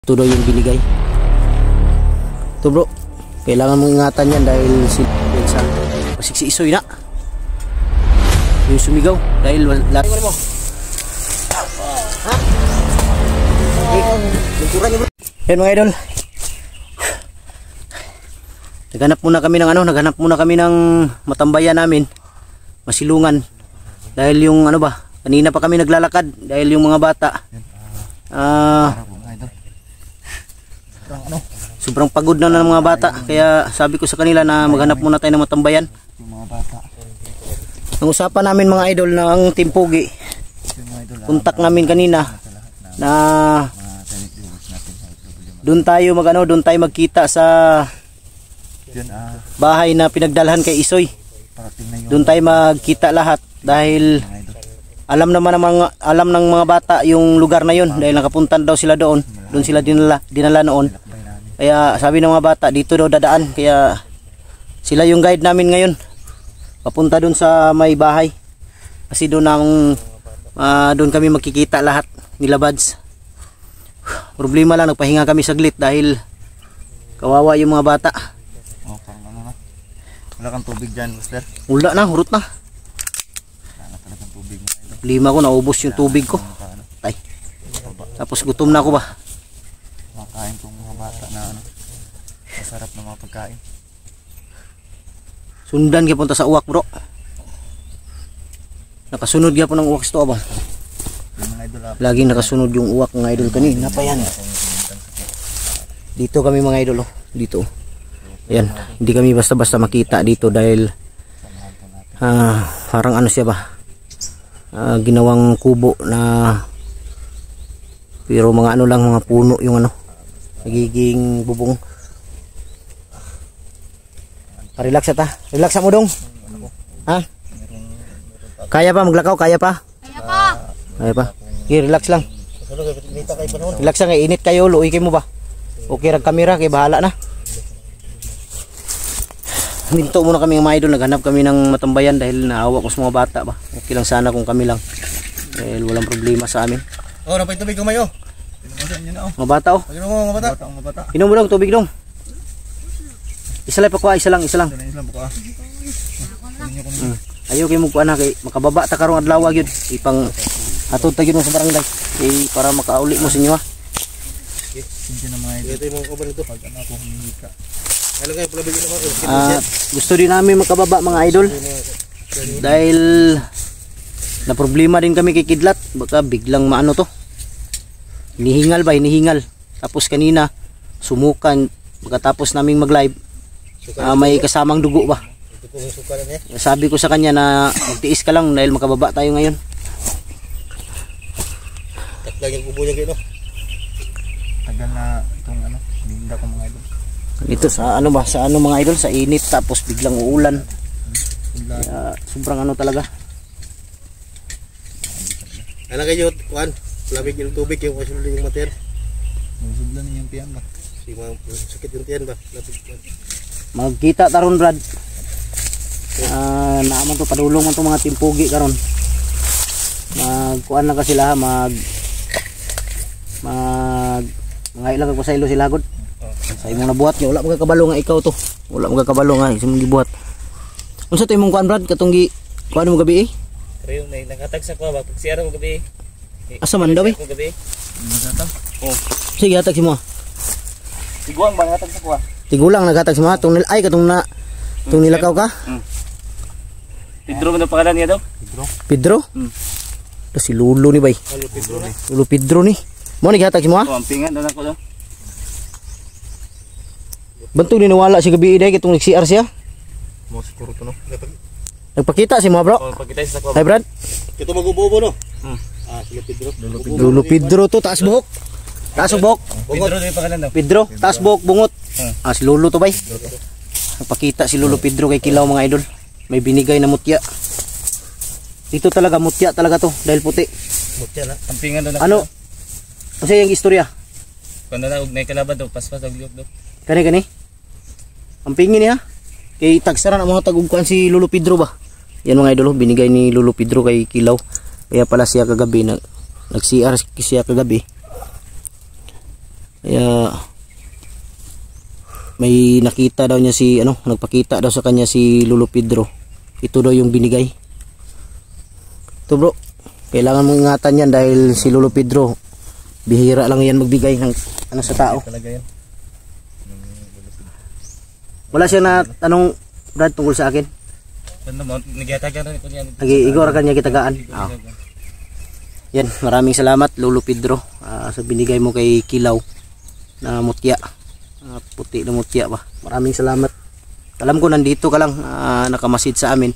Ito daw yung binigay. Ito bro, kailangan mong ingatan yan dahil sa pasiksi isoy na yung sumigaw dahil lahat mo. Ha? Lingkuran niyo bro. Yan mga idol, naghanap muna kami ng matambayan namin, masilungan, dahil yung kanina pa kami naglalakad dahil yung mga bata sobrang pagod na ng mga bata, kaya sabi ko sa kanila na maghanap muna tayo ng matambayan. Ang usapan namin mga idol ng Team Pogi, kontak namin kanina na doon tayo magkita sa bahay na pinagdalhan kay Isoy. Doon tayo magkita lahat dahil alam ng mga bata yung lugar na yon dahil nakapunta daw sila doon sila dinala noon. Kaya sabi ng mga bata dito daw dadaan, kaya sila yung guide namin ngayon papunta doon sa may bahay, kasi doon kami magkikita lahat nila Bads. Problema lang, nagpahinga kami saglit dahil kawawa yung mga bata. Wala kang tubig dyan, Buster? Wala na, hurot na. Lima ko, naubos yung tubig ko. Tay. Tapos gutom na ako ba? Makain kong mga bata na masarap na mga pagkain. Sundan kaya punta sa uwak bro. Nakasunod kaya po ng uwak ito ba? Laging nakasunod yung uwak mga idol kanina pa yan. Dito kami mga idol, dito. Ayan, hindi kami basta-basta makita dito dahil parang siya ba? Ginawang kubo na pero mga lang, mga puno yung nagiging bubong. Relax ta. Relax mo dong. Ha? Kaya pa maglakaw, kaya pa? Kaya pa. Okay, relax lang. Relax lang, init kayo, luoy kayo mo ba? Okay rag kamera kay bahala na. Minto muna kami mga idol, naghanap kami ng matambayan dahil naawa ko sa mga bata ba. Okay lang sana kung kami lang. Dahil walang problema sa amin. Oh, napay tubig kumayo. Mga bata Mga bata. Inom mo dong tubig dong. Isa lang pa kuha, isa lang. Ayaw kayo magkuha na kay makababa ta karong adlaw gyud. Ipang atod ta gyud mo sa barangay. Para makauli mo sa inyo ha. Sige na mga idol. Ito yung mga kabar ito. Pag ko humihika. Gusto din namin makababa mga idol dahil na problema din kami kay Kidlat, baka biglang maano to, hinihingal. Tapos kanina sumukan pagkatapos naming mag live, may kasamang dugo ba. Sabi ko sa kanya na magtiis ka lang dahil makababa tayo ngayon. Tagal na itong ninda ko mga idol. Ito sa mga idol, sa init tapos biglang uulan. Sobrang talaga. Ano kayo, Juan? Lamig yung tubig, yung masulong yung mater. Masudlan yung tiyan ba? Sakit yung tiyan ba? Magkita taron Brad. Naaman to, padulong man to mga Team Pogi karon. Magkuan lang ka sila, ilang ko sa ilo sila god. Sa imong nabuhat niya, wala magkakabalo nga ikaw to. Wala magkakabalo nga, imong gibuhat. Unsa to imong kuan Brad, katong kuan mo gabi Pero yung nakatag sa kuha ba, pag siyara mo gabi. Asa man daw gabi. Oh. Sige, hatag si mo. Tiguang ba nakatag sa kuha? Tigulang naghatag si mo, katong nilakaw ka? Pedro man ang pangalan niya daw? Pedro? Si Lulo ni bay. Lulo Pedro ni. Mo naghatag si mo ha? Oh, ang pingan daw nako daw. Bantog ninawala si gabi day kitong nag-CR siya. Mo siguro to no. Nagpakita si mo bro. Oh, pagkita sa kuha. Hi Brad. Kito magubo no? Sige Pedro. Lulo Pedro to, taas buhok. Taas buhok. Pedro din pangalan daw. Pedro, taas buhok bungot. Si Lulo to bay. Nagpakita si Lulo Pedro kay Kilaw mga idol. May binigay na mutya. Dito talaga mutya talaga to dahil puti. Mutya na. Ang pingan daw Ano? Kasi yung istorya. Kuno na og nay kalaban daw, paspas og liok daw. Kani. Ang pingin niya. Kay tagsaran ang mga tagugkuan si Lulo Pedro ba. Yan mga idol, binigay ni Lulo Pedro kay Kilaw. Kaya pala siya kagabi nag-CR siya kagabi. Kaya may nakita daw niya si nagpakita daw sa kanya si Lolo Pedro. Ito daw yung binigay. Ito bro, kailangan mong ingatan yan dahil si Lolo Pedro bihira lang yan magbigay ng sa tao. Talaga yan. Wala siya na tanong Brad tungkol sa akin. Nagyatagan rin ito niyan. Igor ka niya kitagaan. Yan, maraming salamat Lolo Pedro sa binigay mo kay Kilaw na mutya. Puti na mutya ba. Maraming salamat. Alam ko nandito ka lang nakamasid sa amin.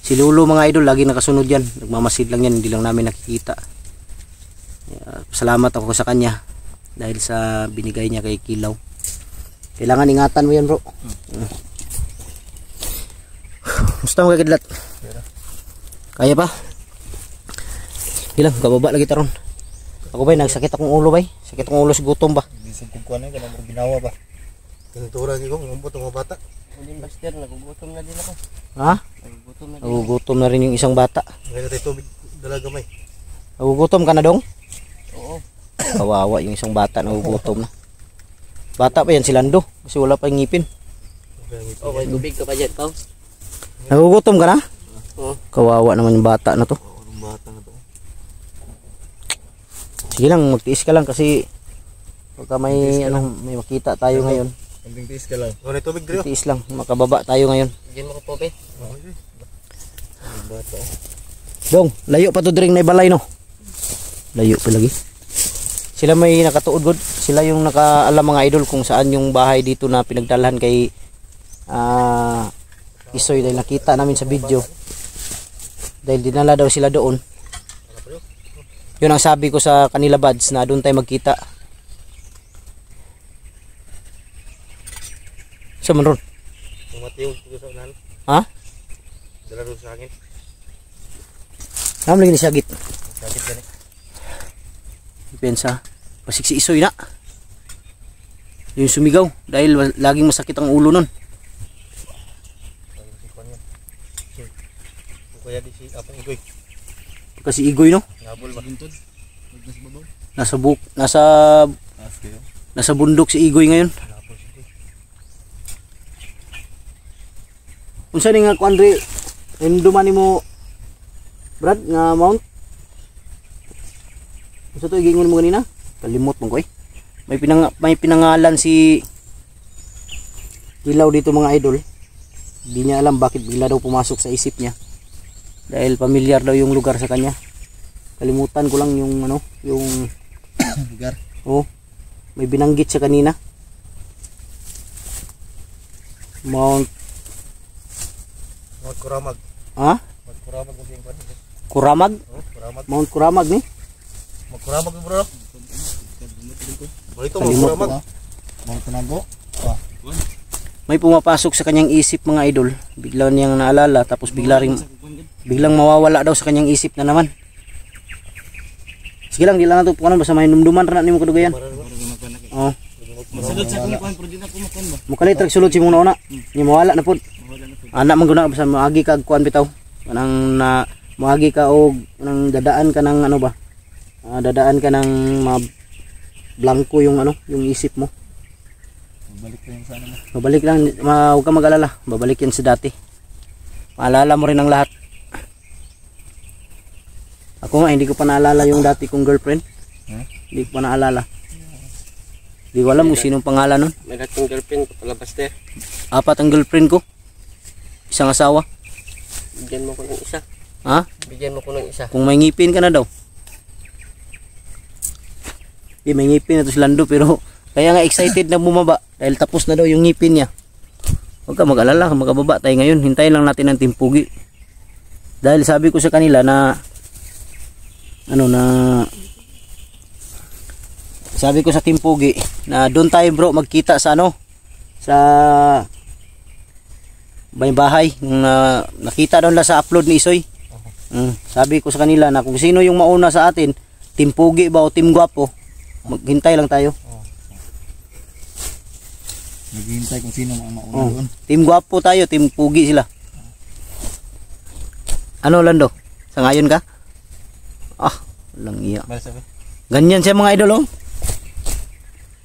Si Lolo mga idol lagi nakasunod yan. Nagmamasid lang yan, hindi lang namin nakikita. Salamat ako sa kanya dahil sa binigay niya kay Kilaw. Kailangan ingatan mo yan bro. Musta mo kagidlat? Kaya pa? Ilang, kababa lagi taron. Ako ba, nagsakit akong ulo ba? Sakit akong ulo sa gutom ba? Bisog kung kuha na, kailangan mo ginawa ba? Tinturan niyo kung umbot ang mga bata. Hindi master, nagugutom na din ako. Ha? Nagugutom na din. Nagugutom na rin yung isang bata. Ngayon natin tubig dalaga may. Nagugutom ka na dong? Oo. Kawawa yung isang bata nagugutom na. Bata pa yan si Lando kasi wala pa yung ngipin. Okay, tubig ka pa dyan, Pao. Nagugutom ka na? Oo. Kawawa naman yung bata na to. Ang bata na to. Sige lang, magtiis ka lang kasi pagka may may makita tayo ngayon. Konting tiis ka lang. Ngayon tubig dito. Tiis lang, makababa tayo ngayon. Bigyan mo ko po, be. Ang bata. Dong, layo pa to dring na balay no. Layo pa lagi. Sila may nakatuod god. Sila yung nakaalam mga idol kung saan yung bahay dito na pinagdalhan kay Isoy dahil nakita namin sa video. Dahil dinala daw sila doon. Yun ang sabi ko sa kanila buds na doon tayo magkita. Sa man ron? Yung matiyog dito sa unahan. Ha? Dala doon sa akin. Naman lagi ni Sagit. Sakit yan eh. Pensa, pasik si Isoy na. Yung sumigaw dahil laging masakit ang ulo nun. Kaya di si apang igoy. Kasi Igoy no? Nabol ba? Nasa bundok si Igoy ngayon. Nabol si igoy. Unsa ni nga kuandre duman mo Brad nga mount? Unsa to gingon mo kanina? Kalimot mo ko eh. May pinangalan si Kilaw dito mga idol. Hindi niya alam bakit bigla daw pumasok sa isip niya. Dahil pamilyar daw yung lugar sa kanya. Kalimutan ko lang yung yung Lugar. Oh. May binanggit siya kanina. Mount Kuramag. ha? Kuramag mo din pa. Kuramag? Oh, Kuramag. Mount Kuramag ni? Kuramag bro. Balito mo Kalimot Kuramag. Mga tanago. May pumapasok sa kanyang isip mga idol. Bigla niyang naalala tapos biglang mawawala daw sa kanyang isip na naman. Sige lang, di lang nato pukanan basta may numduman ra nimo kadugayan. Oh. Masulod sa akong kuhan, pero di na ako makuhan ba? Mukalit rag sulod si mong nauna. Ni mawala na pud. Anak man guna basta maagi ka kuan bitaw. Kanang na maagi ka og nang dadaan ka ng ba? Dadaan ka ng blanco yung yung isip mo. Balik ko yung sana mo. Babalik lang, huwag ka mag-alala. Babalik yan sa dati. Maalala mo rin ang lahat. Ako nga, hindi ko pa naalala yung dati kong girlfriend. Hindi ko pa naalala. Hindi ko alam kung sinong pangalan nun. May gatong girlfriend ko pala, Baster. 4 ang girlfriend ko. Isang asawa. Bigyan mo ko ng isa. Ha? Bigyan mo ko ng isa. Kung may ngipin ka na daw. May ngipin na to si Lando pero kaya nga excited na bumaba dahil tapos na daw yung ngipin niya. Huwag ka mag-alala, magkababa tayo ngayon. Hintayin lang natin ang timpugi. Dahil sabi ko sa kanila na sabi ko sa timpugi na doon tayo bro magkita sa sa bahay na nakita doon la sa upload ni Isoy. Sabi ko sa kanila na kung sino yung mauna sa atin, timpugi ba o Team Guwapo, maghintay lang tayo. Naghihintay kung sino ang mauna doon. Team Guwapo tayo, Team Pugi sila. Ano Lando? Sa ngayon ka? Lang iya. Bala sabi. Ganyan siya mga idol oh.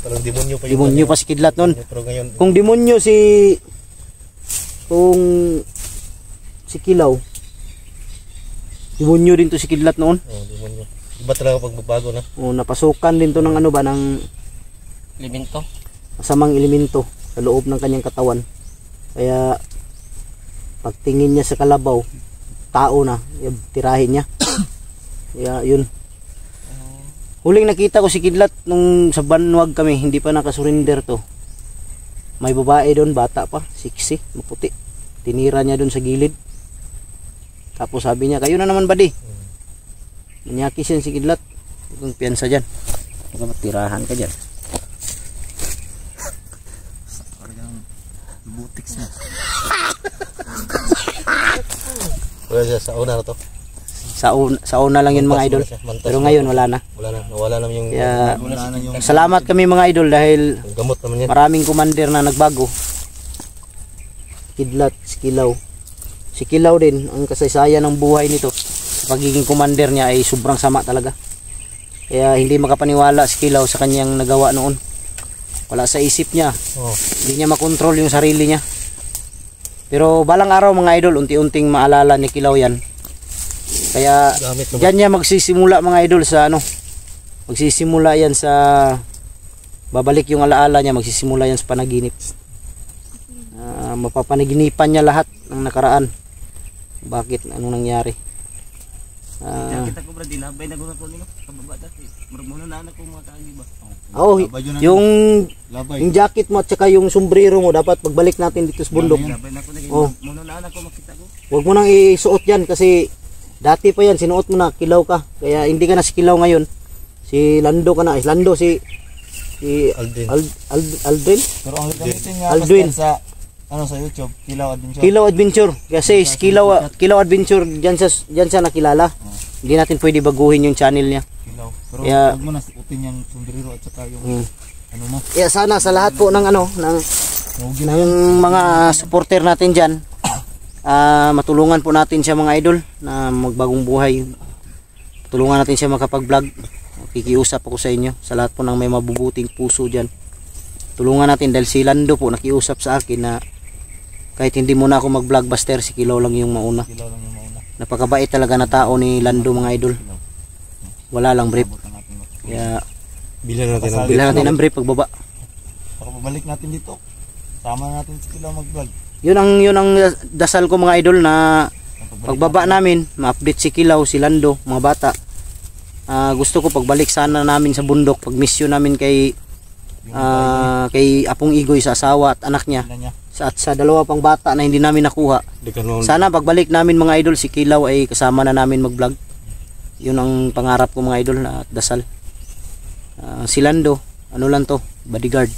Parang demonyo pa Demonyo pa si Kidlat nun. Pero ngayon, Kung demonyo kung si Kilaw, demonyo din to si Kidlat noon. demonyo. Iba talaga pag magbago na. Napasukan din to ng ano ba, ng Elemento. masamang elemento sa loob ng kanyang katawan. Kaya pagtingin niya sa kalabaw, tao na, tirahin niya. Kaya yun. Huling nakita ko si Kidlat nung sa Banwag kami, hindi pa nakasurinder to. May babae doon, bata pa, sexy, maputi. Tinira niya doon sa gilid. Tapos sabi niya, kayo na naman buddy. Manyakis yan si Kidlat. Huwag piyansa dyan. Baka matirahan ka dyan. Butiks na. Wala siya sa una na to. Sa una lang yun mga idol. Pero ngayon wala na. Nawala na yung Kaya Wala na yung salamat kami mga idol dahil gamot naman yan. maraming commander na nagbago. Kidlat, si Kilaw. Si Kilaw din, ang kasaysayan ng buhay nito, pagiging commander niya ay sobrang sama talaga. Kaya hindi makapaniwala si Kilaw sa kanyang nagawa noon. Wala sa isip niya. Hindi niya makontrol yung sarili niya. Pero balang araw mga idol, unti-unting maalala ni Kilaw yan. Kaya dyan niya magsisimula mga idol sa ano. Magsisimula yan sa babalik yung alaala niya, magsisimula yan sa panaginip. Mapapanaginipan niya lahat ng nakaraan. Bakit? Anong nangyari? Kita ko bro, dilabay na ko nino kababa dati. Murmuno na anak ko mga kaagi ba? Yung jacket mo at saka yung sombrero mo dapat pagbalik natin dito sa bundok. Dilabay na ko na muno na anak ko makita ko. Huwag mo nang isuot yan kasi dati pa yan, sinuot mo na, Kilaw ka. Kaya hindi ka na si Kilaw ngayon. Si Lando ka na. Lando si Aldrin. Aldrin? Pero ang gamitin niya Aldwin. sa YouTube, Kilaw Adventure. Kilaw Adventure. Kasi si Kilaw Adventure, dyan siya nakilala. Hindi natin pwede baguhin yung channel niya. Kilaw. Pero Kaya, huwag mo na suotin yung sombrero at saka yung ano mo. kaya sana sa lahat po ng ng mga supporter natin dyan, matulungan po natin siya mga idol na magbagong buhay. Tulungan natin siya makapag-vlog. Kikiusap ako sa inyo, sa lahat po ng may mabubuting puso dyan. Tulungan natin dahil si Lando po nakiusap sa akin na kahit hindi muna ako mag-vlog Buster, si Kilaw lang yung mauna. Kilaw lang yung mauna. Napakabait talaga na tao ni Lando mga idol. Wala lang brief. Kaya Bilan natin ang bilang natin ang brief pagbaba. Pagpabalik natin dito, sama natin si Kilaw mag-vlog. Yun ang dasal ko mga idol na pagbaba namin, ma-update si Kilaw, si Lando, mga bata. Gusto ko pagbalik sana namin sa bundok, pag-mission namin kay Apong Igoy sa asawa at anak niya. At sa dalawa pang bata na hindi namin nakuha. Sana pagbalik namin mga idol, si Kilaw ay kasama na namin mag-vlog. Yun ang pangarap ko mga idol na dasal. Si Lando, ano lang to, bodyguard.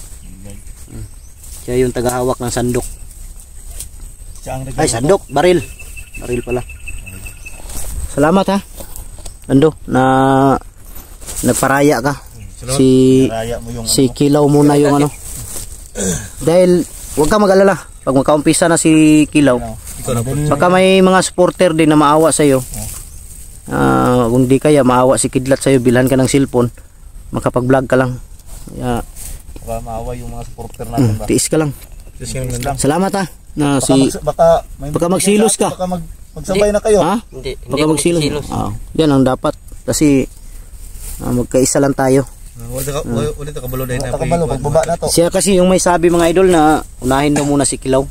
Siya yung tagahawak ng sandok. Ay, sandok, baril. Baril pala. Salamat ha, Lando, na nagparaya ka. Si Kilaw muna yung ano. Dahil huwag ka mag-alala, pag magkaumpisa na si Kilaw, baka may mga supporter din na maawa sa iyo. Kung di kaya maawa si Kidlat sa iyo, bilhan ka ng cellphone, makapag-vlog ka lang. Baka maawa yung mga supporter natin ba? Tiis ka lang. Salamat ha. Na Baka magsilos ka. Baka magsabay na kayo. Ha? Hindi Baka ako magsilos. magsilos. Yan ang dapat kasi magkaisa lang tayo. Ulit kabalo dahil na Takabalo, pagbaba na to. Siya kasi yung may sabi mga idol na unahin daw muna si Kilaw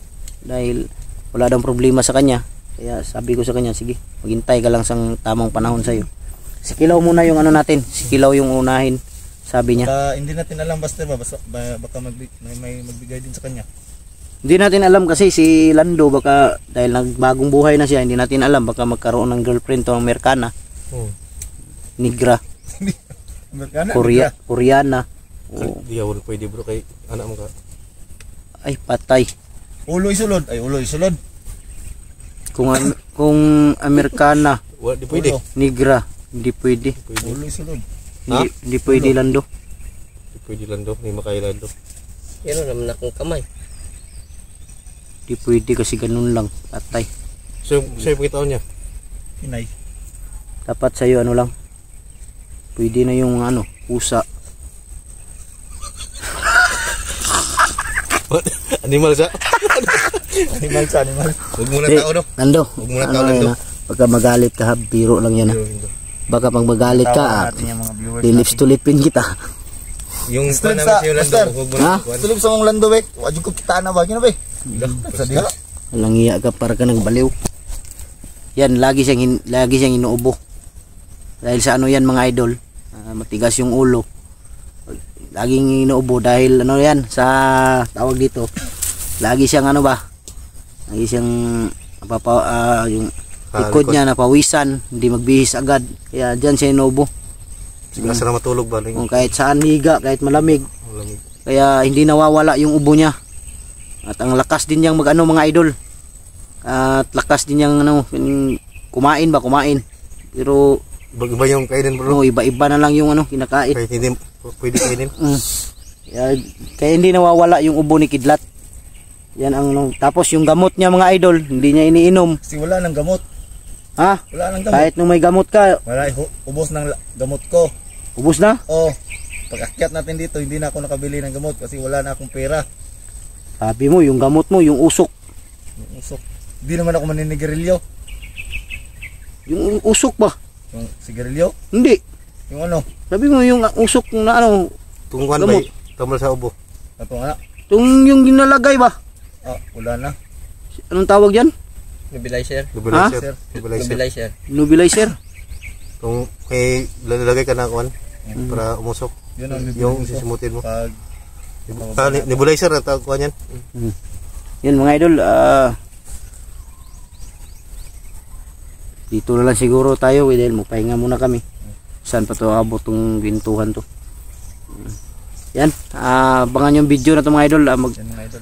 dahil wala daw problema sa kanya. Kaya sabi ko sa kanya, sige, maghintay ka lang sa tamang panahon sa iyo. Si Kilaw muna yung ano natin, si Kilaw yung unahin, sabi niya. Hindi natin alam basta baka may magbigay din sa kanya. Hindi natin alam kasi si Lando baka dahil nagbagong buhay na siya, hindi natin alam baka magkaroon ng girlfriend to ang Amerikana. Negra. Koreana. Di ako pwede bro kay anak mo ka. Ay patay. Ulo isulod. Kung Amerikana, Di pwede. Negra, hindi pwede. Ulo isulod. Hindi pwede Lando. Di pwede Lando, ni makay Lando. Pero naman akong kamay. Hindi pwede kasi ganun lang, patay. So, sa'yo pagkitaon niya? Hinay. Dapat sa'yo ano lang, pwede na yung ano, pusa. Animal sa. Animal sa animal. Huwag muna Di, tao no. Nando. Huwag muna tao Nando. Pagka magalit ka, biro lang yan. Baka pag magalit ka, Natin yung mga viewers lilips tulipin kita. Yung Master, naman si Yolando, master. huwag Ha? muna. Tulog sa mong lando, be. Wajud ko kita na ba? Gina, be. Sa diha. Walang iya ka para ka nang baliw. Yan, lagi siyang inuubo. Dahil sa ano yan mga idol, matigas yung ulo. Laging inuubo dahil ano yan, sa tawag dito. Lagi siyang ano ba? Lagi siyang yung likod niya napawisan, hindi magbihis agad. Kaya diyan siya inuubo. Sigla sana matulog ba? Kung kahit saan higa, kahit malamig. Malamig. Kaya hindi nawawala yung ubo niya. At ang lakas din niyang mag-ano mga idol. At lakas din niyang ano, kumain. Pero Iba yung kainin bro. iba-iba na lang yung ano kinakain. Kahit hindi pwede kainin. Kaya hindi nawawala yung ubo ni Kidlat. Yan ang tapos yung gamot niya mga idol, hindi niya iniinom. Kasi wala nang gamot. Ha? Wala nang gamot. Kahit nung may gamot ka, Wala, ubos ng gamot ko. ubos na. Oh, pag akyat natin dito, hindi na ako nakabili ng gamot kasi wala na akong pera. Sabi mo yung gamot mo, yung usok. Yung usok. Hindi naman ako maninigarilyo. Yung usok ba? Yung sigarilyo? Hindi. Yung ano? Sabi mo yung usok na ano, Tungkuan Gamot. ba? Tumal sa ubo. Ito nga. yung ginalagay ba? Wala na. Anong tawag diyan? Nebulizer. Nebulizer. Nebulizer. Nebulizer. Kung may lalagay ka na kuan para umusok. Yun ang Yung bibilihin ko. sisimutin mo. Pag Nebulizer na tawag kuan yan. Yan mga idol, dito na lang siguro tayo dahil magpahinga muna kami. Saan pa to abot tong bintuhan to. Yan, abangan yung video na to mga idol. yan mga idol.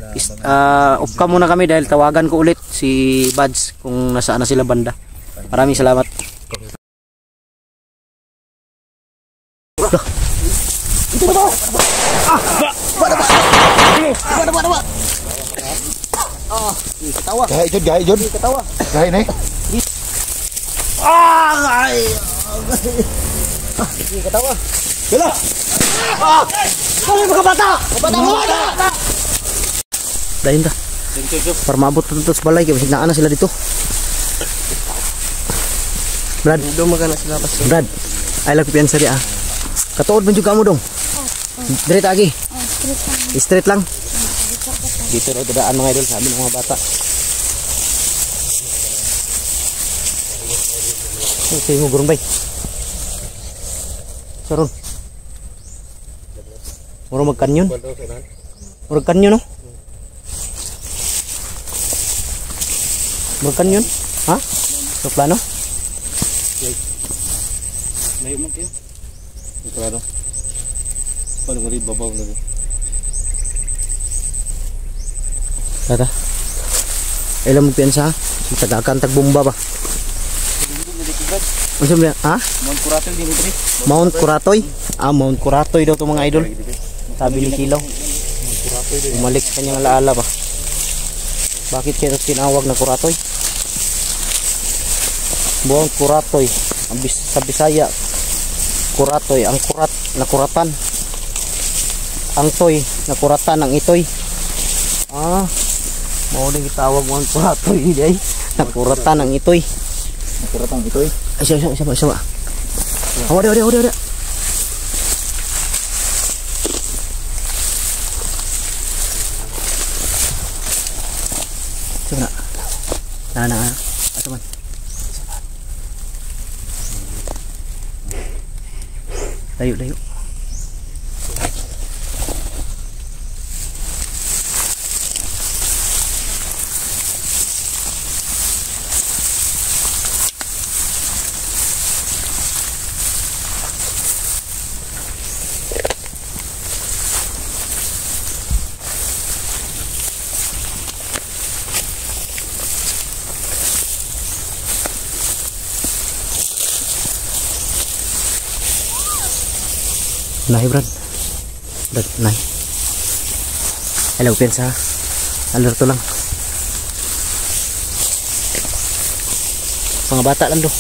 Off ka muna kami dahil tawagan ko ulit si Buds kung nasaan na sila banda. Maraming salamat. Gahay jud. Katawa. Gahay na eh. Katawa. Gala. Kami mga bata. Bata. Dahin ta. Para maabot to sa balay kay hinaan na sila dito. Brad, Dumaga na sila pas. Brad. Ay lang piyansa di ah. Katuod man jud ka mo dong. Straight agi. Straight lang. Dito ro dadaan mga idol sabi ng mga bata. Okay mo gurong bay. Saron. Muro magkanyon. Muro kanyon no? Muro kanyon? Ha? So plano? Layo mo kayo. Claro. Paano ko rin babaw na. Tata. Ilang mo piyansa ha? Tagakan tagbomba ba? Ano sabi ha? Mount Curatoy din ito. Mount Curatoy? Mount Curatoy daw itong mga idol. Sabi ni Kilaw. Umalik sa kanyang alaala ba? Bakit kaya ito tinawag na Curatoy? Mount Curatoy. Sa Bisaya, Curatoy. Ang kurat na kuratan. Ang toy na kuratan ng itoy. Mau din itawag Mount Curatoy day. Na kuratan ng itoy. Kuratan ito eh. Ay, siya. Ada. Coba nak. Nah. Atau man. Layu. Nahi Brad. Nahi. Hello pensa. Alerto lang. Mga bata lang do.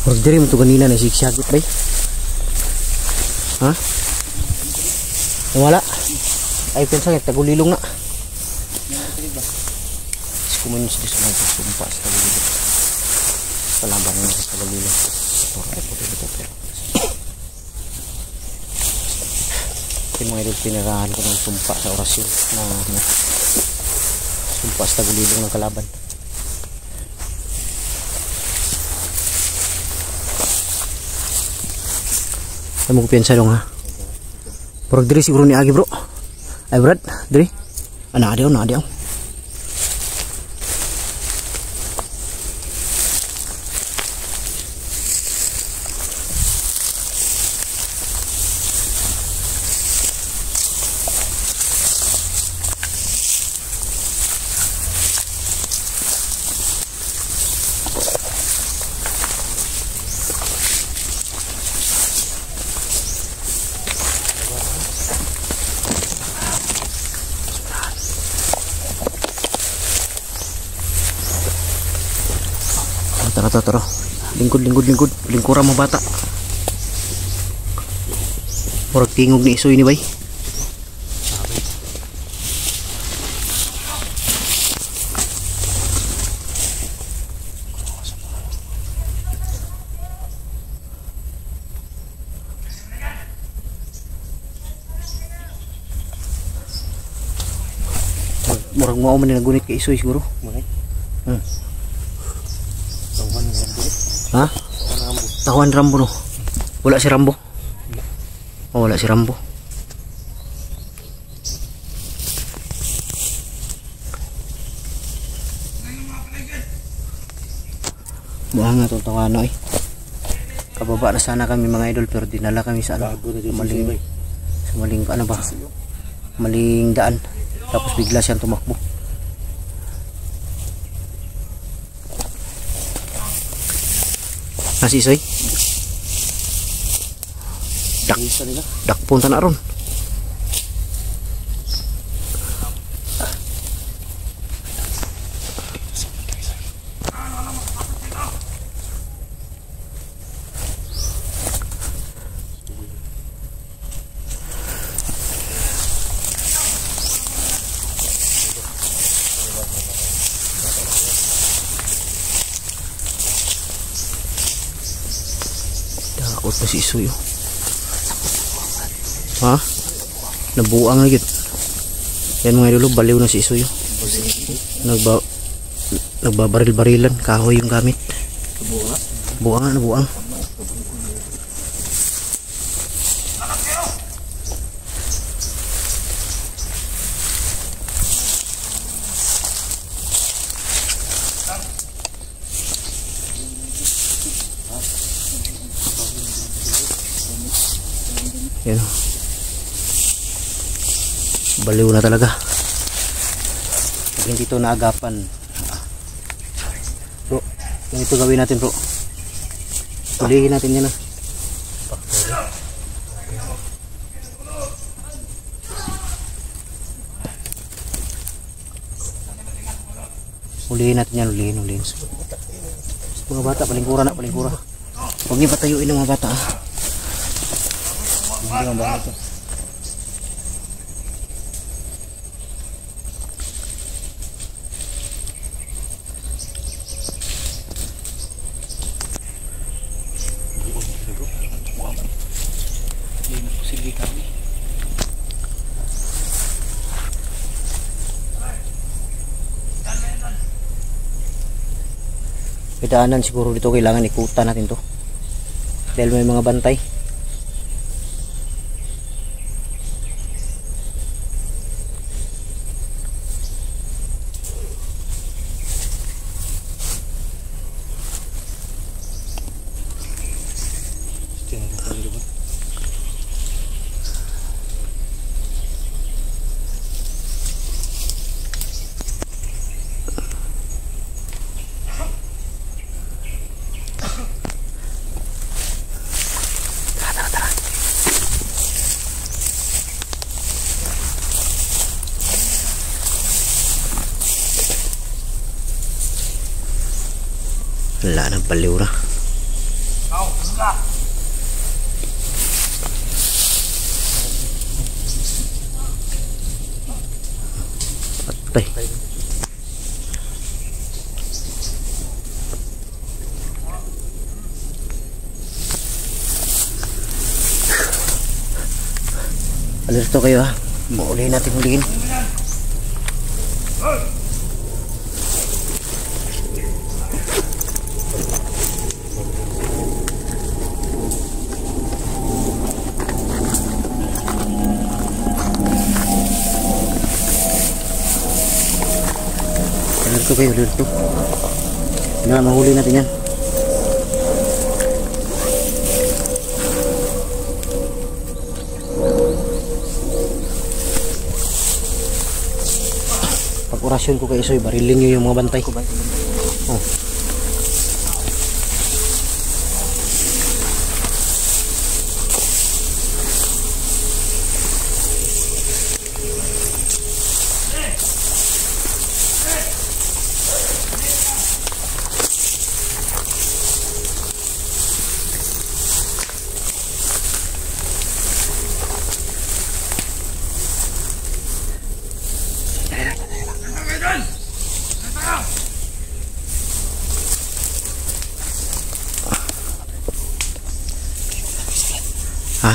Murag diri mo to kanina na sigsyagot bay. Ha? Wala. Ay pensa tagulilong na. Kumain sa disman sa sumpa sa tagulilong. Kalaban mo sa tagulilong. Yung mga idol, pinarahan ko ng sumpa sa orasyon na sumpa sa tagulilong ng kalaban. Ay mo ko piyansa dong ha. Purag diri siguro ni Agi bro. Ay Brad, diri. Na adiaw. Tara. Lingkod. Lingkura mo bata. Murag tingog ni isoy ni bay. Murag mo man nagunit kay isoy siguro. Ha? Tawan Rambo no. Wala si Rambo. Oh, wala si Rambo. Buang nga itong tawano eh. Kababa na sana kami mga idol pero dinala kami sa ano, maling daan. Tapos bigla siyang tumakbo. Nasi Isoy. Dak punta na ron. Takot na si Isoy. Ha? Nabuang na git. Yan mga idolo, baliw na si Isoy. Nagbabaril-barilan, kahoy yung gamit. Nabuang. Yan. Baliw na talaga. Pag hindi ito naagapan. Bro, ganito gawin natin bro. Ulihin natin yan. Ulihin natin yan. Ulihin. Mga bata, palingkura. Huwag niyo patayuin ng mga bata. Hindi ang bata. Daanan siguro dito, kailangan ikutan natin to dahil may mga bantay. Wala na, baliw na. tay. Alerto kayo ha. Ulihin natin, ulihin. Alerto kayo, alerto. Na, mahuli natin yan. Orasyon ko kay Isoy, barilin nyo yung mga bantay. Oh. Ha?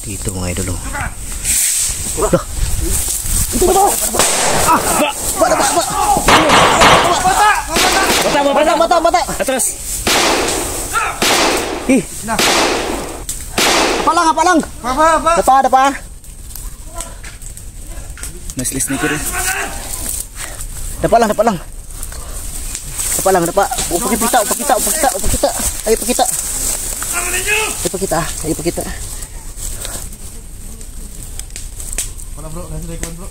Dito mga idol. Dah. Bata. Atras. Ih. Apalang. Dapa. Naslis ni kiri. Dapa lang. Dapa. Oh, pakita. Ayo pakita. Wala bro, nasa record bro.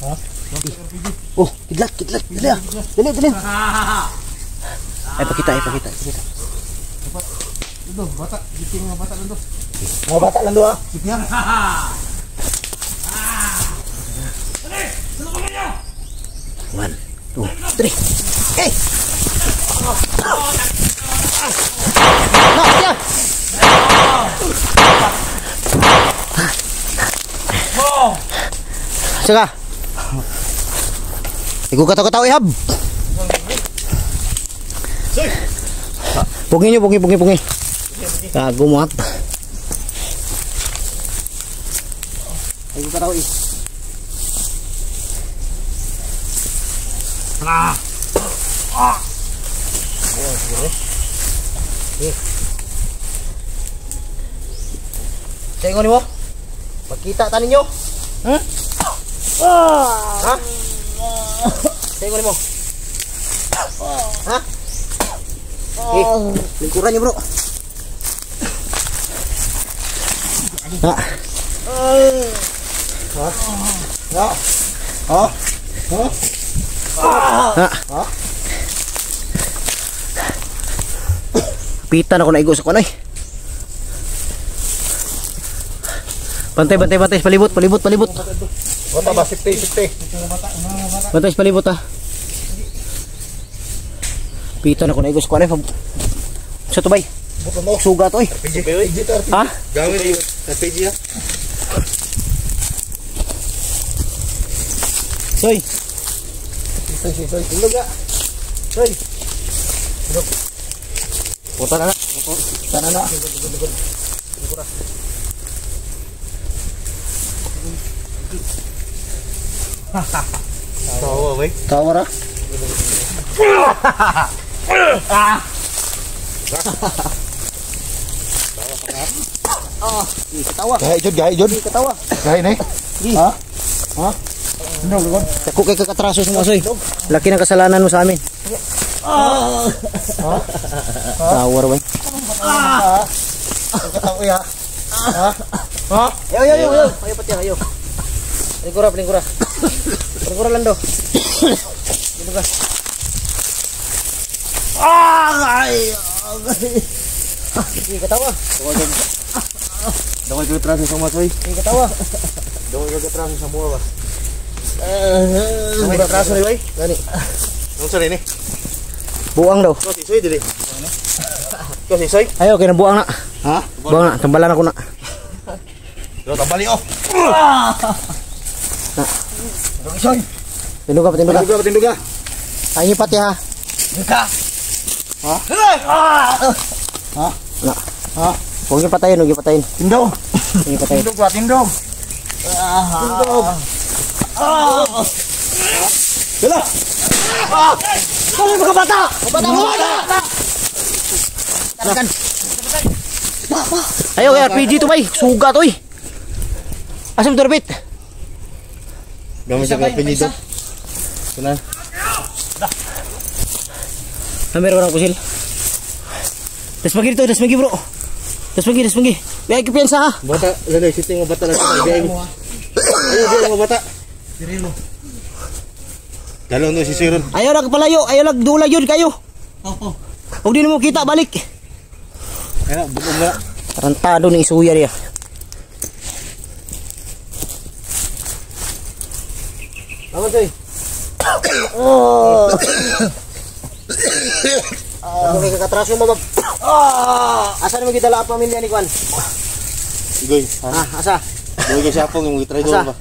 Ha? Oh, kidlat. Dali. Ay pakita. Dapat. Doon, bata. Giting mga bata doon. Mga bata lang do ah. Sipyan. One, two, three. Hey! Nak. Saka. Iku kata-kata ihab. Pungi. Kago mo at. Iku kata ih. Nah. Tengok ni mo. Makita tani nyo. Ha? Tengok ni mo. Ha? Lingkuran nyo bro. Ha? Ha? Pitan ako naigo sa kunoy. Bantay, palibot. Bata ba, sipte. Bantay, palibot ha. Pitan ako naigo sa kunoy. Sa tubay. Suga to eh. Ha? Gawin yung RPG ha. Soy. Tulog ha. Soy. Puta na. Tawa ba? Tawa ra. Gahay jud. Ketawa. Gahay na eh. Ha? Ako kay kakatraso sa masoy. Laki ng kasalanan mo sa amin. Tawar ba? Katawa ya. Ayo. Ayo pati ayo. Lingkura. Lingkura lang do. Dito ka. Hindi katawa. Daw ko traso sa masoy. Hindi katawa. Daw ko traso sa buwa ba. May katraso ni bay. Gani. Ano sa rin eh? Buang daw. Ko si Soy dili. Ko si Soy. Ayo kay nabuang na. Ha? Buang na, tambalan ako na. Daw tambali oh. Soy. Tinduga. Tinduga. Ay niyo pati ha. Ka. Na. Huwag niyo patayin. Tindog. Huwag niyo patayin. Tindog. Dala. Kami mga bata! Tarakan. Ayo kay RPG to bay. Suga to eh. Asam to repit. Dami sa kapinido. Kunan. Namero orang kusil. Das pagi bro. Das pagi. Biar kita piensa ha. Bata, lagay sitting mga bata lang sa bigay mo. Ayo mga bata. Dirilo. Dalon to si Siron. Ayo lang palayo, ayo lang dula yun kayo. Huwag din mo kita balik. Ayo, bukong nga. Tarantado ni isuya dia. Apa sih? Ako kay katraso mo bab. Asa mo kita la pamilya ni Kwan? Igoy. Asa? Igoy kay sapong yung gitry do ba.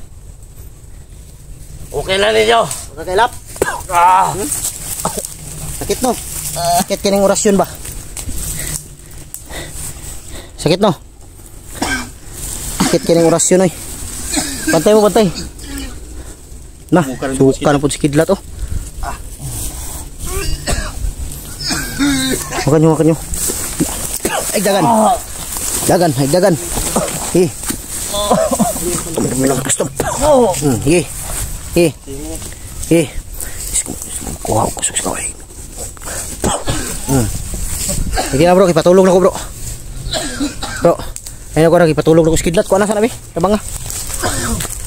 Okay lang ninyo. Kakailap. Sakit no? Sakit kining orasyon ba? Sakit no? Sakit kining orasyon oy. Pantay mo. Nah, suka na po si Kidlat oh. Makan nyo. Ay, dagan. Minang gusto. Kuha ko kusok sa kaway. Sige na bro, ipatulog na ko bro. Ayun ako na, ipatulog na ko si Kidlat. Kuha na sana bay, tabang nga.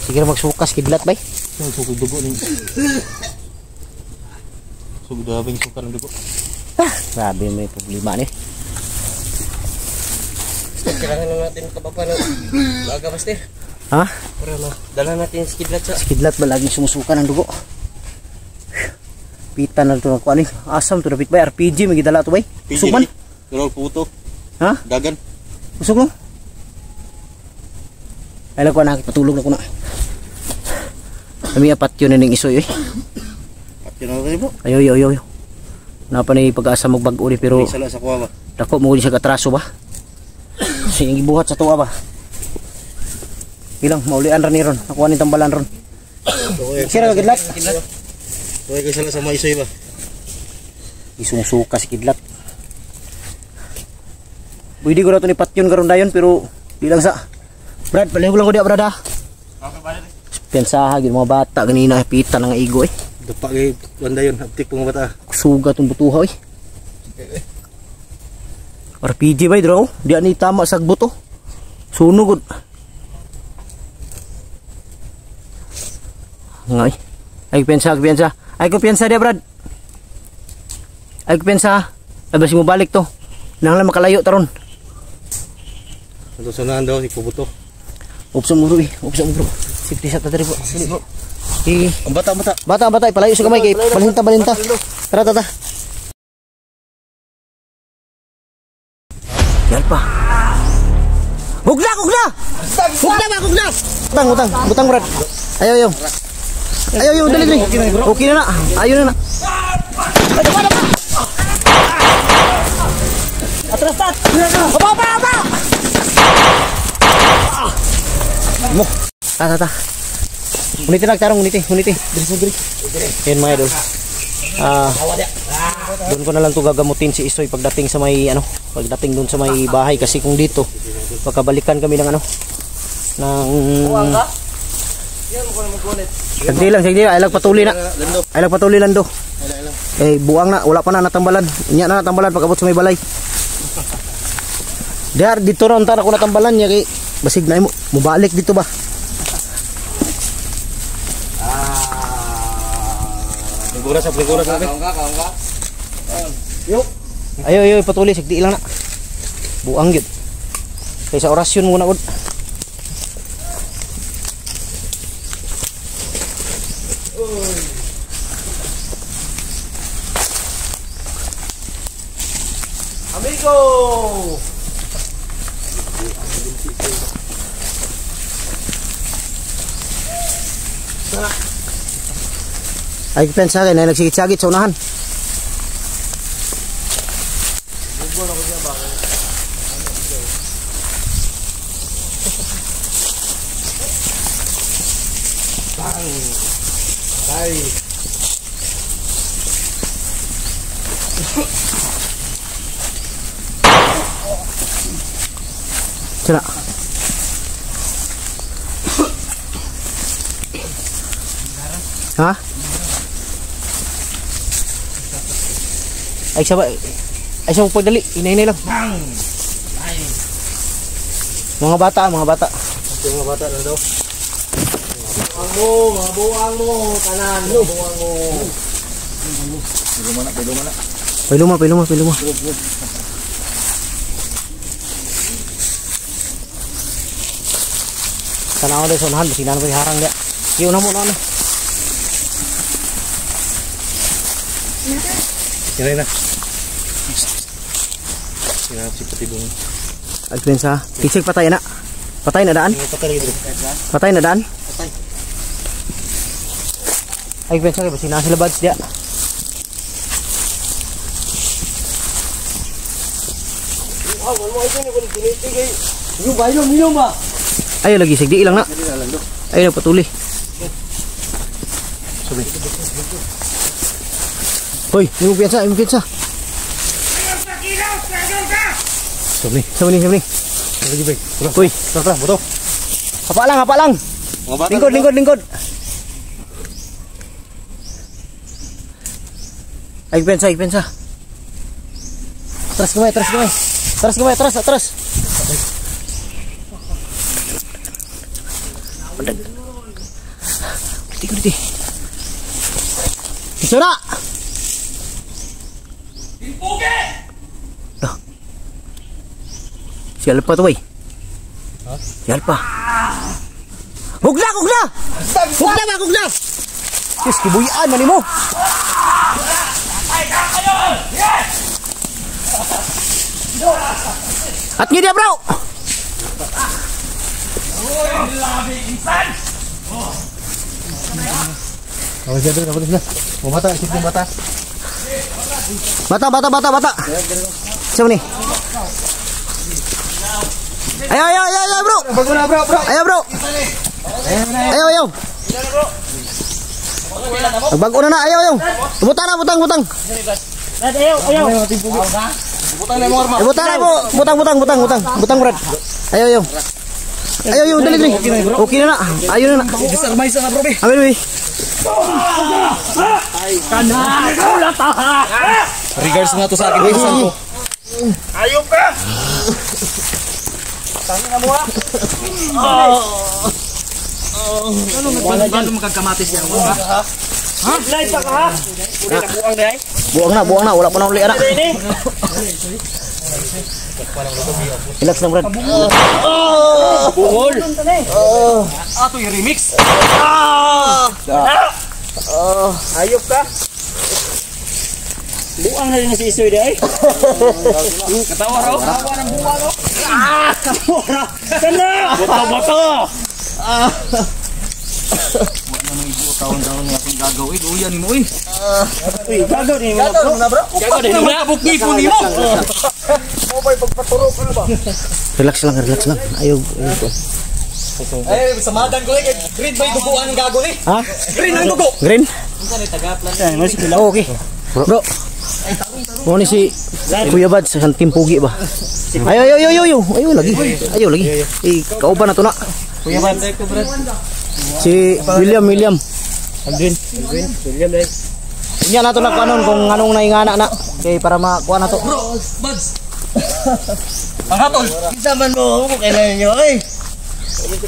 Sige na magsukas Kidlat bay. Sugod dugo ning. Sugod abing sukar ng dugo. Grabe may problema ni. Kailangan na natin kababa ng baga basti. Ha? Para na dala natin si Kidlat sa. Si Kidlat ba laging sumusuka ng dugo? Pita na ito ng kuha ni. Asam to dapit bay, RPG may gidala to bay. Usok man? Durol puto. Ha? Dagan. Usok no? Ay lang ko na, patulog na ko na. Kami apat yun na ning isoy eh. Pati na kayo po. Ayo. Napa ni pag-asa magbago ni pero Sala sa kuha ba. dako mo sa katraso ba? Sige gibuhat sa tuwa ba? Ilang maulian ra ni ron. Nakuha ni tambalan ron. Sira ka Kidlat? Tuway kay sala sa maisoy ba. Isumusuka si Kidlat. Pwede ko na ito ni patyon karon dayon pero di lang sa. Brad, palihog lang ko diya Brad ha. Piyansaha gid mga bata ganina pita nga igo eh. Dapa kay wanda yon haptik mga bata. Suga tong butuha eh. RPG ba draw? Di ani tama sa buto. Sunog gud. Ngay. Ay piyansa. Ay ko piyansa dia Brad. Ay ko piyansa. Ay basi mo balik to. Nang makalayo taron. Ato sunahan daw si Kubuto. Upsa mo bro. Safety shot na tari po. Sini bro. Ang bata. Bata, palayo sa kamay kay balinta. Tara. Yan pa. Hugla! Butang Brad. Ayaw. Dali. Okay na. Ayaw na. Atras. Apa. Mo. Ta. Uniti nagtarong. Diri. Yan mga idol. Doon ko na lang to gagamutin si Isoy pagdating sa may doon sa may bahay kasi kung dito pagkabalikan kami ng Sagdi lang. Ay patuloy na. Ay patuloy lang do. Eh buang na, wala pa na natambalan. Inya na natambalan pag abot sa may balay. Dar dito ron ta ako natambalan niya kay basig na mo mubalik dito ba. Lingkuras natin. Ayo patuloy sagdi lang na. Buang gyud. Kaysa orasyon muna ud. Amigo! Ay pensa kay na nagsigit-sagit sa unahan. Sila. Ha? Ay siya pagdali, inay lang. Mga bata. Mga bata na daw. Mga buwang mo, tanan, mga buwang mo. Piluma. Tanaw deh sonahan basinan ko harang dia. Iyo na mo na. Sinay na. Sinap si patibong. Agpensa, kisig patay na. Patay na daan. Patay na daan. Agpensa kay basinan sila bads dia. Minum ba? Ayo lagi sagdi ilang na. Ayo patuli. Sabi. Hoy, yung piyansa. Sabi ni. Lagi bay. Hoy, Tara, buto. hapa lang. Mga bata. Lingkod. Ay piyansa. Teras kamay. Dito. Isura! Dah. Si Alpa tu, boy. Si Alpa. Hugla! Yes, kibuyaan man mo. At niya dia, bro. Awas dia tu, dapat sudah. Mau bata, kita bata. Bata. Siapa ni? Ayo, bro. Baguna, bro. Ayo, bro. Ayo. Bago na, ayo. Butang. Ayo. Butang, Brad. Ayo. Ayo, dali. Okay na. Ayo na. Disarmay sa bro be. Amin, be. Regards nga to sa akin, isang ko. Ayop ka. Tangina mo ha. Ano magkakamatis yan mo ha? Ha? Light pa ka ha? Uli na buang dahil. Buang na. Wala pa na uli, anak. Relax lang, Brad. Bungol. Ato yung remix. Ayop ka. Buang na rin si Isoy dahil. Katawa raw. Katawa ng buang raw. Katawa raw. Kana! Boto. Taon-taon nga akong gagawin. Uyan mo eh. Gagawin mo na bro. Gagawin mo na. Bukni po ni mo. Mobile pagpaturo ka na ba? Relax lang. Ayo. Ay, samadan ko eh. Green ba yung duguan ng gago eh? Ha? Green ang dugo. Green? Oh, Okay. Bro. Mo ni si Kuya Bad sa Timpugi ba? Ayo lagi. Kauban na to na. Kuya Bad, ko Brad. Si William. Alvin, William dai. Inya na to na kanon kung anong naingana na. Okay, para makuha na to. Bro, buds. Ang hatol. Kinsa man mo ko kailan niyo ay.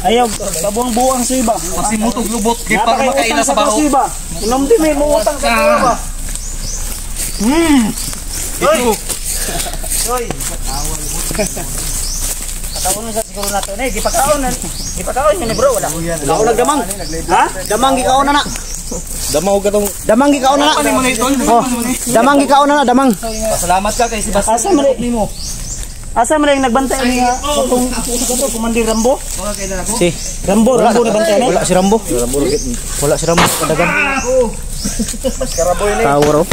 Ayaw, kabuang-buang sa iba. Kasi mutog lubot kay para makaila sa baho. Ulam din may muutang sa iba. Hoy. Taon sa siguro nato na, gipakaon ni bro wala. Ikaw nagdamang. Ha? Damang gikaon na. Damaw ka tong Damang gikaon na. Ano mo na ito? Oh, damang gikaon na, damang. Pasalamat ka kay si Basta. Asa man mo? Asa man yung nagbantay niya katong Kumandir Rambo? Si Rambo nagbantay ni? wala si Rambo. Wala si Rambo kadagan. Tower oh.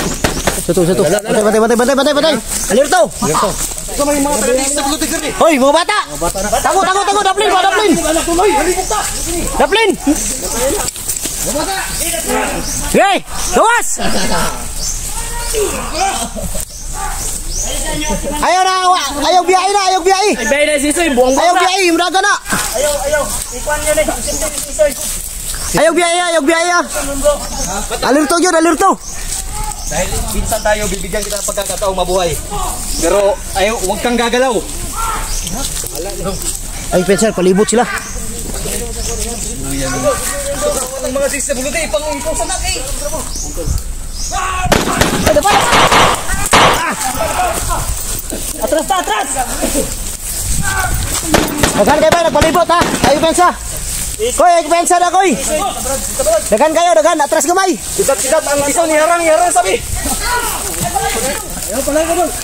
Suto. Batay. Alirto. Sa may mga taga-tis sa bulutig gani. Hoy, mga bata. Tago, daplin. Daplin. Hey, gawas. Ayaw biyahe. Ibay na si Soy buong Ayaw biyahe, muraga na. Ayaw. Ikuan yun eh. Simple isoy. Ayaw biyahe. Alirto. Dahil minsan tayo bibigyan kita ng pagkakataong mabuhay. Pero ayaw, huwag kang gagalaw. Ay, pensar, palibot sila. Ang mga sis sa bulutig, ipang sa nakay. Ay, dapat. Atras. Dagan kayo ba, nagpalibot ha? Ay, pensa. Koy, ay pensa na koy. Dagan kayo, atras gamay. Sidat ang isaw ni Harang sabi.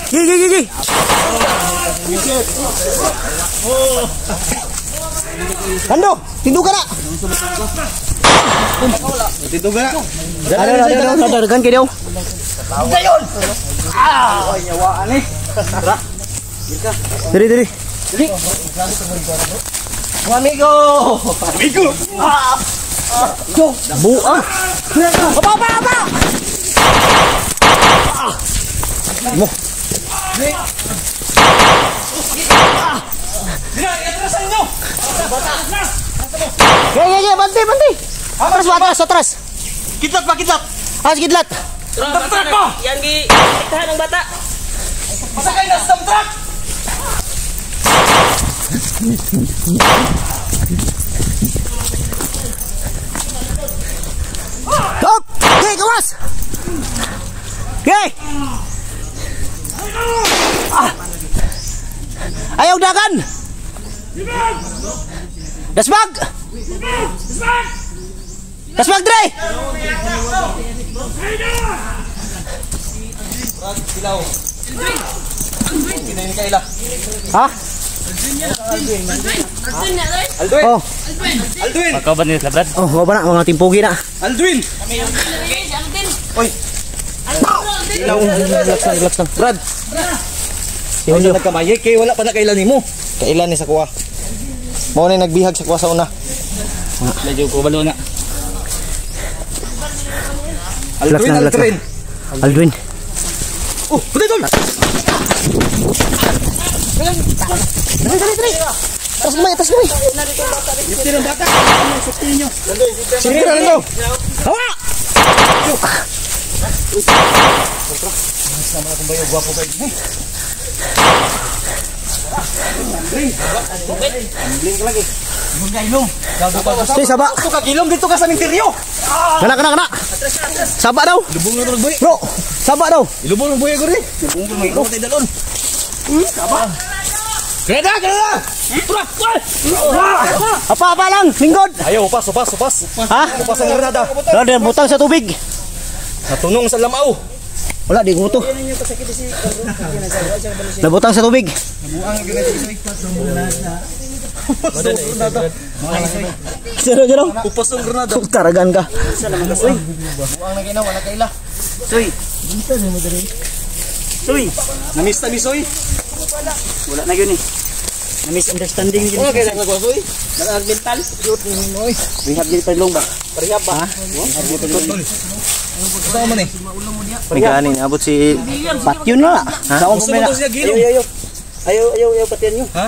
Gigi. Kando, tindu ka na. dito ka. Ada, dagan kayo. Gayon! Ay, nyawaan eh. Diri. Amigo! Buang. Apa. Mo. Atrasan nyo! Ge, banti. Atras. Kitlat pa! Kidlat. Dump truck mo! Yang giiktahan ng bata. Masakay na sa dump truck! Stop! Ge, gawas. Ge. Ayaw dagan. Dasbag Dre. Silaw. Kinain kaila. Ha? Aldwin! Oh, Aldwin! Ikaw ba nila Brad? wala ba na mga timpugi na. Aldwin! Oy! Relax lang. Brad. Ayaw na nagkamayay kay wala pa na kailan mo. Kailan ni sa kuha. Mao na nagbihag sa kuha sa una. Medyo ko balo na. Aldwin! Aldwin. Oh! Putay tol! Dali. Tas gamay. Liptin ang bata! Sige na lang. Hawa! Sama akong bayo, gwapo kayo. Ambling ka lagi. Yung gailong. Gago pa. Sige, saba. Gusto ka gilong dito ka sa minteryo. Kana. Saba daw. Lubong na to boy. Bro, saba daw. Ilubong ng boy ko rin. Lubong ko may tayo dalon. Greda. Apa lang, lingkod. Ayaw, upas. Ha? Upas ang granada. Wala, butang sa tubig. Natunong sa lamaw. Wala, di ko to. Nabutang sa tubig. Jero. Upas ang granada. Taragan ka. Buang na ginawa, wala kaila. Soy. Namiss na Soy. Wala na yun eh. Na-misunderstanding yun. Wala kaila nagwa Soy. Mental. Rehab din palong ba? Parehab ba? Gusto mo man eh. Pagkanin, abot si Patyon na. Saan Gusto mo daw siya gilong. Ayaw patian nyo. Ha?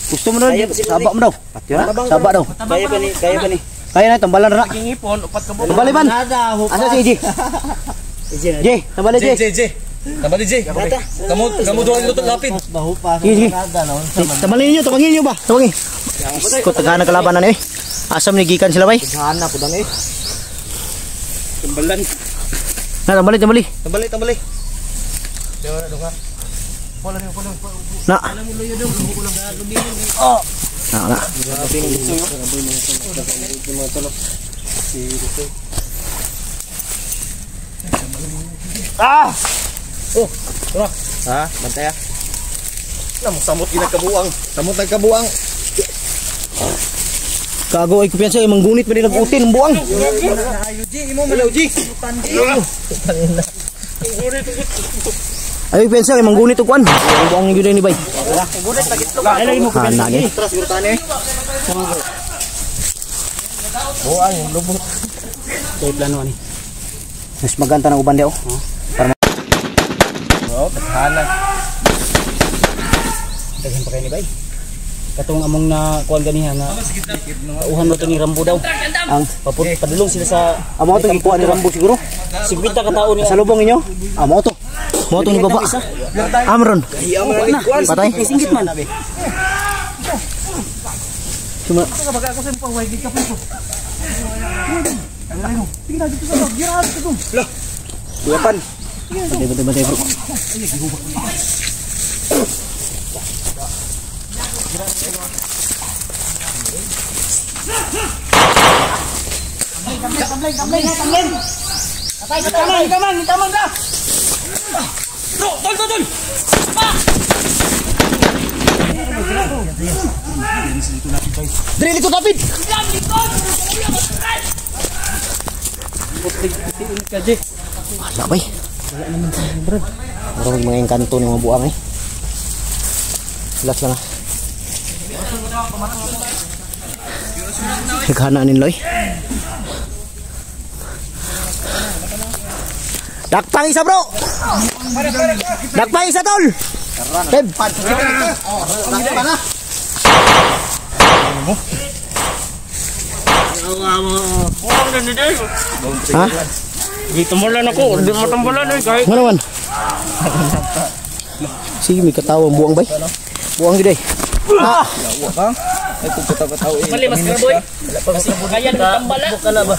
Gusto mo na, saba mo daw. Patyon na? Saba daw. Kaya pa ni. Kaya na, tambalan na. Ipon, upat ka buok. Tambali man. Asa si EJ? EJ, tambali EJ. Tambali J. Kamu doon dito lapit. Sige. Tambalin niyo, tawagin niyo ba? Tawagin. Ko taga na kalabanan eh. Asam ni gikan sila bay. Hana po dang eh. Tambalan. Na tambali. Tambali. Na. Oh. Na. Ah! Oh, tara. Ha, bantay ah. Samot ginagkabuang. Samot nagkabuang. Kago ay kumpiyansa ay manggunit pa din nag-utin ang buang. Ay kumpiyansa ay manggunit og kwan. Ang buang gyud ni bay. Gunit lagi ito. Ay lagi mo Ha na ni. buang yung lubot. Kay plano ani. Mas maganda na uban daw. Oh, hana. Daghan pa kay ni bay. Katong among na kuan ganiha na uhan mo to ni Rambo daw. Ang Padulong sila sa amo to gipuan ni Rambo siguro. 50 ka taon niya. Sa lubong ninyo. Amo to. Mo to ni baba. Amron. Patay. Singgit man. Cuma Duapan. Batay bro. Taman ka. Tol. Dili ko David. Wala bay. Wala naman mga engkanto ni mga buang eh. Relax lang ah. Naghana nin loy. Dakpang isa bro. Dakpang isa tol. Teb. Ha? Di tambalan ako, di mo tambalan eh kahit. Ano man? Sige, may katawang buang bay. Buang gede. Ah! Pali mas karboy. Kasi kaya ng tambala. Buka na ba?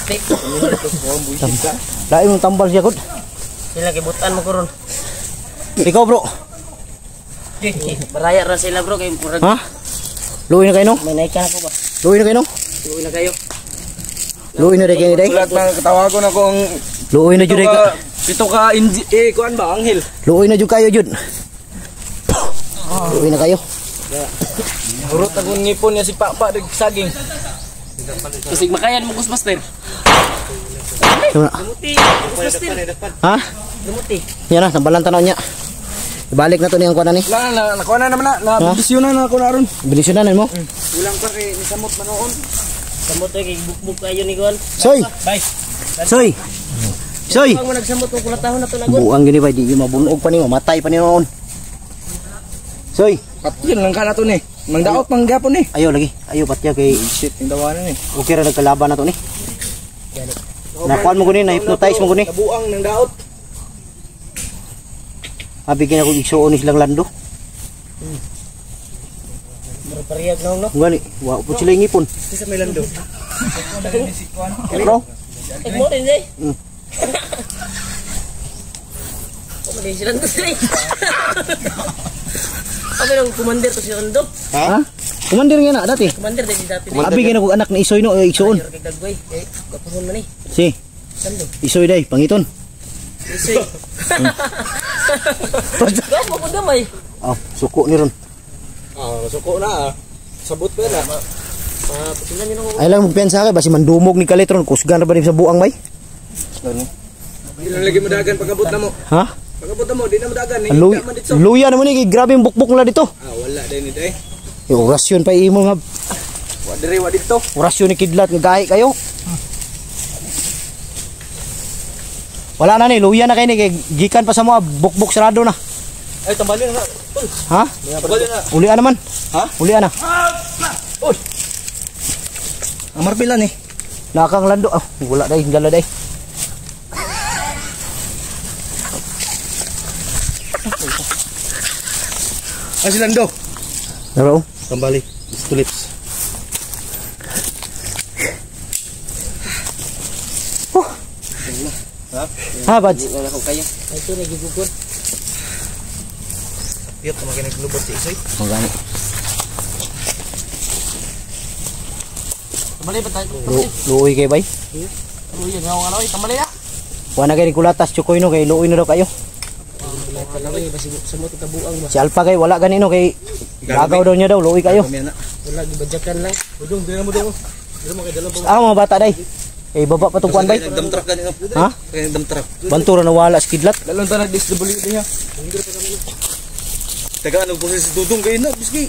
Lain mong tambal siya kod. Sila kibutan mo karon. Ikaw bro. Baraya ra sila bro kay murag. Ha? Luoy na kayo no? May naik ka na ko ba? Luoy na kayo no? Tuloy na kayo. Luoy na rin kayo ni day. Lahat na katawagon akong Luoy na jud ka. ito ka kuan ba anghel. Luoy na jud kayo jud. Luoy na kayo. Urot akong ngipon niya si Papa dag saging. Kasi makayan mo Ghostbuster. Tama. Dumuti. Ghostbuster. Ha? Dumuti. Yan na, tambalan tanaw niya. Ibalik na to niyang kuan ni. Na nakuha na naman na bisyonan na ako naron. Bilisyonan mo. Ulang pa kay ni samot manoon. Samot kay bukbuk kayo ni Gon. Soy. Bye. Soy. Soy. Pag mo nagsamot ko kulatahon na to na Gon. Buang gini ba di mabunog pa nimo, matay pa ni noon. Soy. Patyon lang kana to ni. Mangdaot pang gapon ni. Ayo lagi. Ayo patya kay Shit, yung dawanan ni. okay ra nagkalaban na to ni. Nakuan mo guni, na-hypnotize mo guni. Nabuang ng daot. Abigyan ako igsuon ni silang lando. Pariyag na no. Ngani, wa po sila ngipon. Sa Melando. Bro. Mo din day. Ko din sila to sila. Kami lang commander to si Rondo. Ha? Kumandir nga na dati. Commander din dati. Abigyan ako anak ni Isoy no, igsuon. Kay Dagway. Eh, kapuhon man eh. Si. Sando. Isoy day, pangiton. Isoy. Gamo ko damay. Oh, suko ni ron. Suko na. Sabot pa na. Pasilan niyo nang Ay lang magpensa ka basi mandumog ni Kalitron kusgan ra ba ni sa buang bay? Di na lagi madagan pagabot na mo. Ha? Pagabot na mo, di na madagan ni. Luya, luya naman ni grabe yung bukbuk nila dito. Wala din ni day. Yung orasyon pa imo nga Wa diri wa dito. orasyon ni kidlat nga gahi kayo. Wala na ni luya na kay ni kay gikan pa sa mga bukbuk sarado na. Ay tambalin na. Ha? Tambalin na. Ulian naman. Ha? Ulian na. Ang marpilan eh. Nakang lando. Ah, wala day, dala day. Si Lando. Naro. Kembali. Tulips. Ha, Bads. Wala ko kaya. Ito na gigugod. Tiyot, makin naglubot si Isoy. Magani. Tamali ba tayo? Luoy kay bay. Uy, yan nga ano, tamali ah. Wa na kay kulatas chukoy no kay luoy na daw kayo. Kalaway basi sa mo tabuang ba. Si Alpha kay wala ganino kay gagaw daw niya daw luoy kayo. Wala gibadyakan lang. Budong, di na mo dong. Di mo kay dalawa. Ah, mga bata day. Eh baba pa tungkuan bay. Dump truck ganito. Ha? Kaya dump truck. Bantura na wala sa kidlat. Lalong ta nag-disable niya. Teka, ano po si Dudong kayo na, biski.